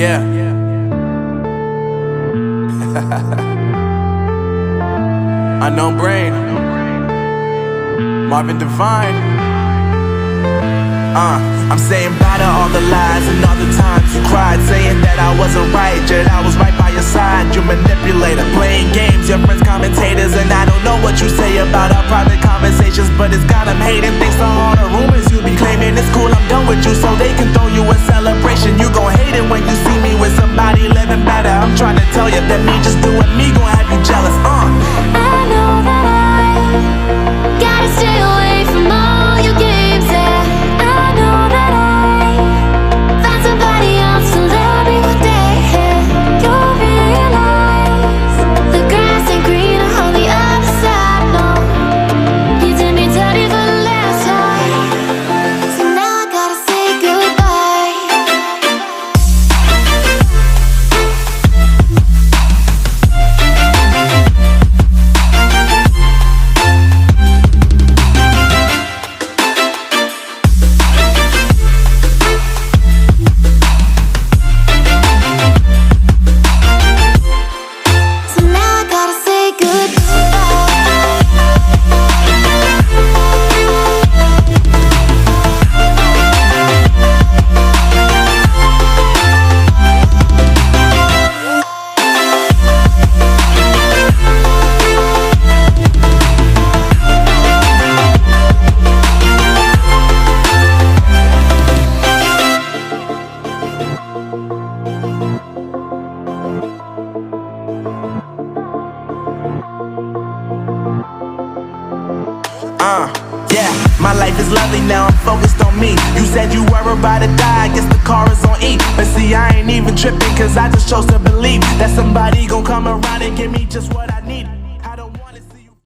Yeah. Unknown Brain, Marvin Divine. I'm saying bye to all the lies and all the times you cried, saying that I wasn't right, yet I was right by your side. You manipulator, playing games, your friends commentators, and I don't know what you say about our private conversations, but it's got them hating. Thanks to all the rumors you be claiming. It's cool, I'm done with you, so they can throw you a celebration. You gon' hate it when you see me with somebody living better. I'm trying to tell you that me just doing me gon' have you jealous. I know that I gotta stay away from all your games, yeah. I know that I find somebody else to love me one day, yeah. You'll realize the grass ain't greener on the other side, no. You did me dirty for the last time, so now I gotta say goodbye. So now I gotta say Yeah, my life is lovely now, I'm focused on me. You said you were about to die, I guess the car is on E. But see, I ain't even tripping, cause I just chose to believe that somebody gon' come around and give me just what